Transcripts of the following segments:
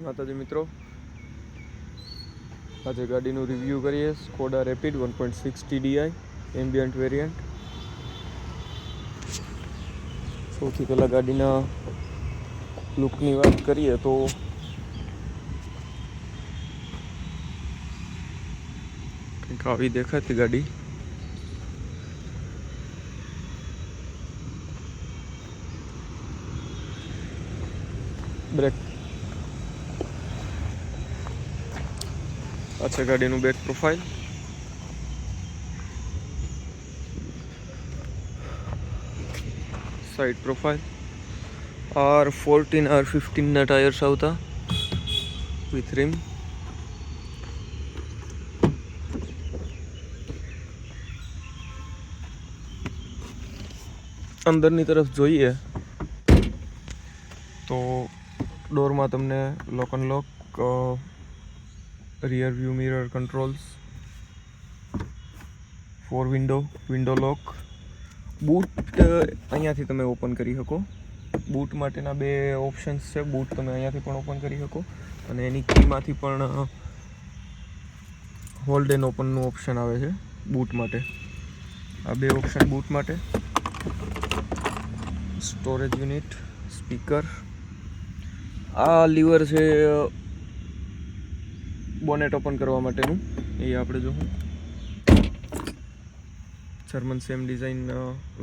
માતાજી મિત્રો, આજે ગાડીનું રિવ્યૂ કરીએ. Skoda rapid 1.6 TDI ambient variant. સૌથી પહેલાં ગાડીના લુકની વાત કરીએ તો કંઈક આવી દેખાતી ગાડી. બ્રેક આ છે ગાડીનું back profile. Side profile. R14 R15 ના ટાયર્સ આવતા વિથ રિમ. અંદરની તરફ જોઈએ તો ડોરમાં તમને lock unlock, rear view mirror controls, 4 window lock. Boot અહીંયાથી તમે ઓપન કરી શકો. બૂટ માટેના 2 ઓપ્શન્સ છે. બૂટ તમે અહીંયાથી પણ ઓપન કરી શકો અને એની કીમાંથી પણ હોલ્ડ એન્ડ ઓપનનું ઓપ્શન આવે છે બૂટ માટે. આ 2 ઓપ્શન બૂટ માટે. Storage unit, speaker. આ લીવર છે બોનેટ ઓપન કરવા માટેનું, એ આપણે જોવું. German same design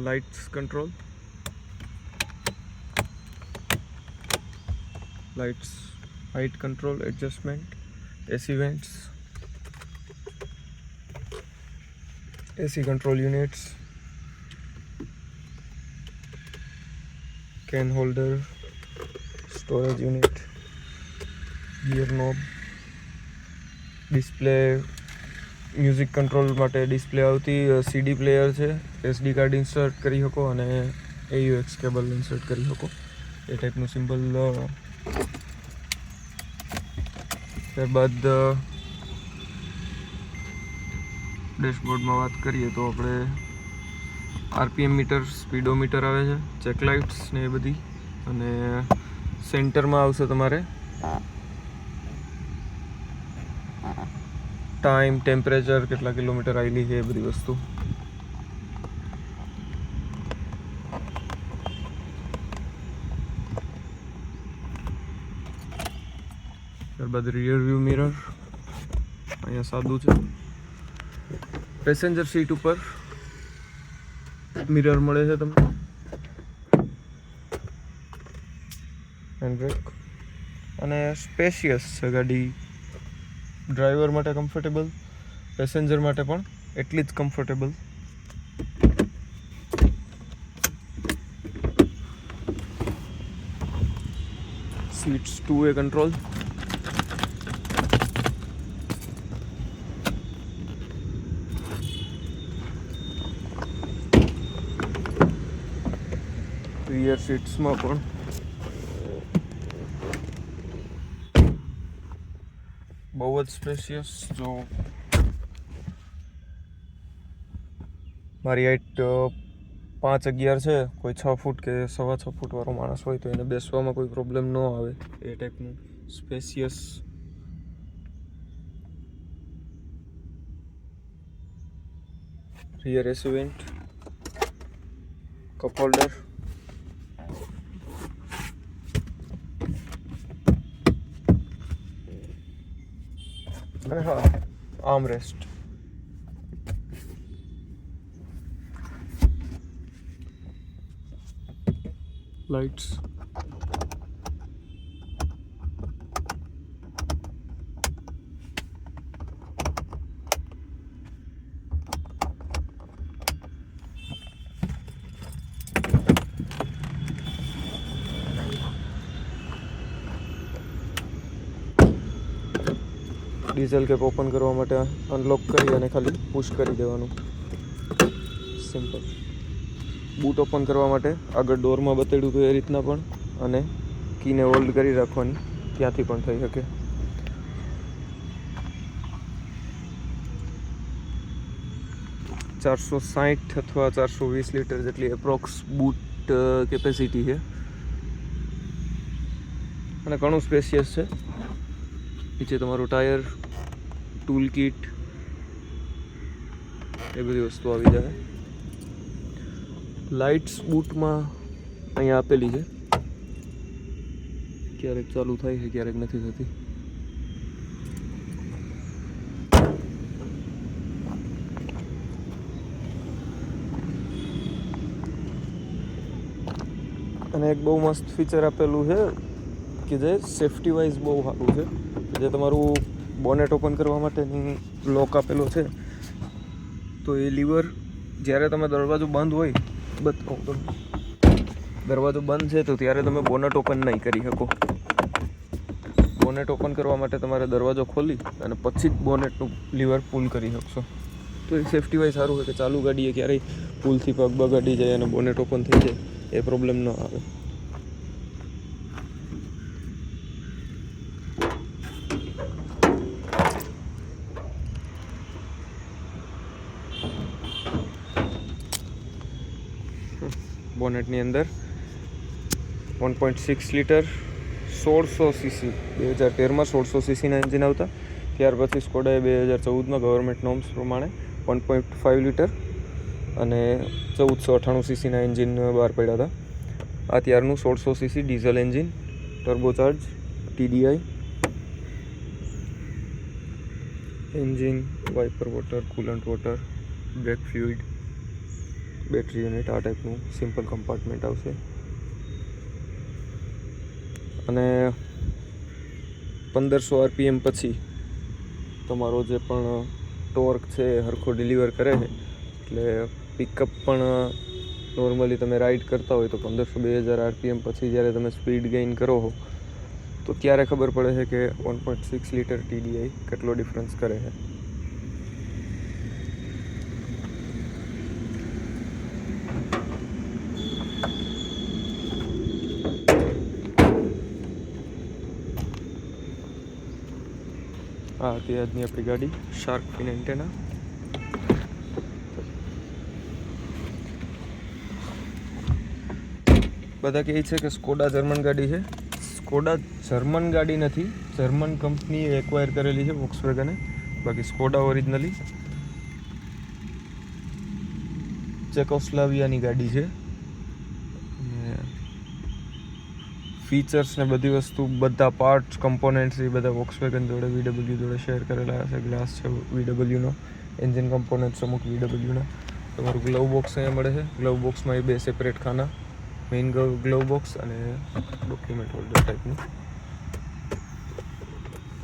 lights control, lights height control adjustment, AC vents, AC control units, can holder, storage unit, gear knob, display, music control માટે display આવતી. CD પ્લેયર છે, SD કાર્ડ ઇન્સર્ટ કરી શકો અને AUX કેબલ ઇન્સર્ટ કરી શકો, એ ટાઈપનું symbol. ત્યારબાદ ડેશબોર્ડમાં વાત કરીએ તો આપણે RPM મીટર, સ્પીડોમીટર આવે છે, ચેક લાઇટ્સ ને એ બધી. અને સેન્ટરમાં આવશે તમારે ટાઈમ, ટેમ્પરેચર, કેટલા કિલોમીટર આવેલી છે એ બધી વસ્તુ. ત્યારબાદ રિયર વ્યૂ મિરર અહીંયા સાદું છે. પેસેન્જર સીટ ઉપર મિરર મળે છે તમને. હેન્ડ બ્રેક અને સ્પેશિયસ છે ગાડી. ડ્રાઈવર માટે કમ્ફર્ટેબલ, પેસેન્જર માટે પણ એટલી જ કમ્ફર્ટેબલ. Seats 2 control. રિયર સીટ્સમાં પણ બહુ જ સ્પેશિયસ. જો મારી હાઈટ 5'11" છે, કોઈ 6 ફૂટ કે 6.25 ફૂટ વાળો માણસ હોય તો એને બેસવામાં કોઈ પ્રોબ્લેમ ન આવે, એ ટાઈપનું spacious. Rear AC vent, cup holder, અને હા, armrest. Lights. Diesel cap open કરવા માટે અનલોક કરી અને ખાલી પુશ કરી દેવાનું, સિમ્પલ. બૂટ ઓપન કરવા માટે આગળ ડોરમાં બતાડ્યું હતું એ રીતના પણ, અને કીને હોલ્ડ કરી રાખવાની, ત્યાંથી પણ થઈ શકે. $460 અથવા 420 લીટર જેટલી એપ્રોક્સ બૂટ કેપેસિટી છે અને ઘણું સ્પેશિયસ છે. નીચે તમારું ટાયર, ટૂલ કિટ, એ બધી વસ્તુ આવી જાય. લાઇટ્સ બૂટમાં અહીંયા આપેલી છે, ક્યારેક ચાલુ થાય છે ક્યારેક નથી થતી. અને એક બહુ મસ્ત ફીચર આપેલું છે કે જે સેફ્ટી વાઇઝ બહુ સારું છે, જે તમારું બોનેટ ઓપન કરવા માટેની લોક આપેલો છે. તો એ લીવર જ્યારે તમે દરવાજો બંધ હોય, દરવાજો બંધ છે તો ત્યારે તમે બોનેટ ઓપન નહીં કરી શકો. બોનેટ ઓપન કરવા માટે તમારે દરવાજો ખોલી અને પછી જ બોનેટનું લીવર પુલ કરી શકશો. તો એ સેફ્ટી વાઇઝ સારું હોય કે ચાલુ ગાડીએ ક્યારેય પુલથી પગ બગાડી જાય અને બોનેટ ઓપન થઈ જાય, એ પ્રોબ્લેમ ન આવે. બોનેટની અંદર 1.6 લીટર 1600 સીસી 2013માં 1600 સીસીના એન્જિન આવતા. ત્યાર પછી સ્કોડાએ 2014માં ગવર્મેન્ટ નોર્મ્સ પ્રમાણે 1.5 લીટર અને 1498 સીસીના એન્જિન બહાર પડ્યા હતા. આ ત્યારનું 1600 CC diesel engine, turbocharge, TDI engine, wiper water, coolant water, brake fluid, battery unit, આ ટાઈપનું સિમ્પલ કમ્પાર્ટમેન્ટ આવશે. અને 1500 RPM પછી તમારો જે પણ ટોર્ક છે એ સરખો ડિલિવર કરે છે. એટલે પિકઅપ પણ નોર્મલી તમે રાઇડ કરતા હોય તો 1500-2000 RPM પછી જ્યારે તમે સ્પીડ ગેઇન કરો છો તો ત્યારે ખબર પડે છે કે 1.6 લીટર TDI કેટલો ડિફરન્સ કરે છે. આ હતી આજની આપણી ગાડી શાર્ક ફિન એન્ટેના. બધા કહે છે કે સ્કોડા જર્મન ગાડી છે. સ્કોડા જર્મન ગાડી નથી, જર્મન કંપનીએ એક્વાયર કરેલી છે વોક્સવેગને. બાકી સ્કોડા ઓરિજિનલી ચેકોસ્લાવિયાની ગાડી છે. ફીચર્સ ને બધી વસ્તુ, બધા પાર્ટ્સ, કમ્પોનેન્ટ્સ એ બધા વોક્સવેગન જોડે VW જોડે શેર કરેલા હશે. ગ્લાસ છે VWનો, એન્જિન કમ્પોનેન્ટ્સ અમુક VWના. તમારું ગ્લવ બોક્સ અહીંયા મળે છે. ગ્લવ બોક્સમાં એ 2 સેપરેટ ખાના, મેઇન ગ્લવ બોક્સ અને ડોક્યુમેન્ટ હોલ્ડર ટાઈપનું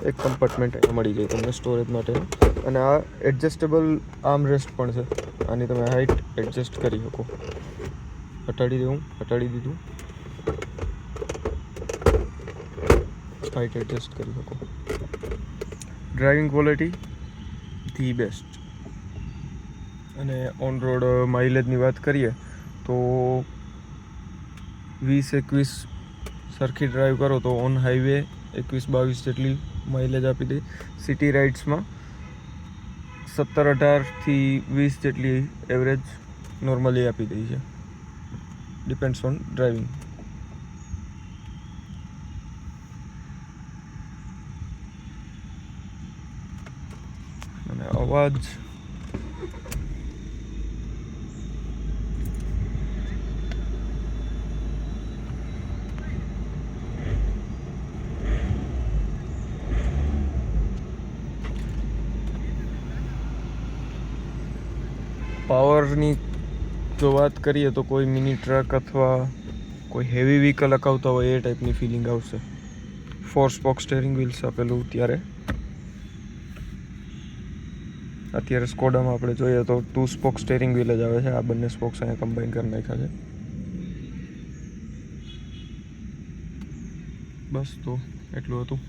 એક કમ્પાર્ટમેન્ટ અહીંયા મળી જાય તમને સ્ટોરેજ માટે. અને આ એડજસ્ટેબલ આર્મ રેસ્ટ પણ છે. આની તમે હાઇટ એડજસ્ટ કરી શકો. હટાડી દીધું, હાઇટ એડજસ્ટ કરી શકો. Driving quality the best. અને ઓન રોડ માઇલેજની વાત કરીએ તો 20-21 સરખી ડ્રાઈવ કરો તો ઓન હાઈવે 21-22 જેટલી માઇલેજ આપી દે. સિટી રાઇડ્સમાં 17-18 થી 20 જેટલી એવરેજ નોર્મલી આપી દે છે. Depends on driving. અને અવાજ પાવરની જો વાત કરીએ તો કોઈ મિની ટ્રક અથવા કોઈ હેવી વ્હીકલ હકાવતા હોય એ ટાઈપની ફિલિંગ આવશે. 4 સ્પોક સ્ટેરિંગ વ્હીલ્સ આપેલું ત્યારે. અત્યારે સ્કોડામાં આપણે જોઈએ તો 2 સ્પોક સ્ટેરિંગ વ્હીલ જ આવે છે. આ બંને સ્પોક્સ અહીંયા કમ્બાઈન કરી નાખ્યા છે. બસ તો એટલું હતું.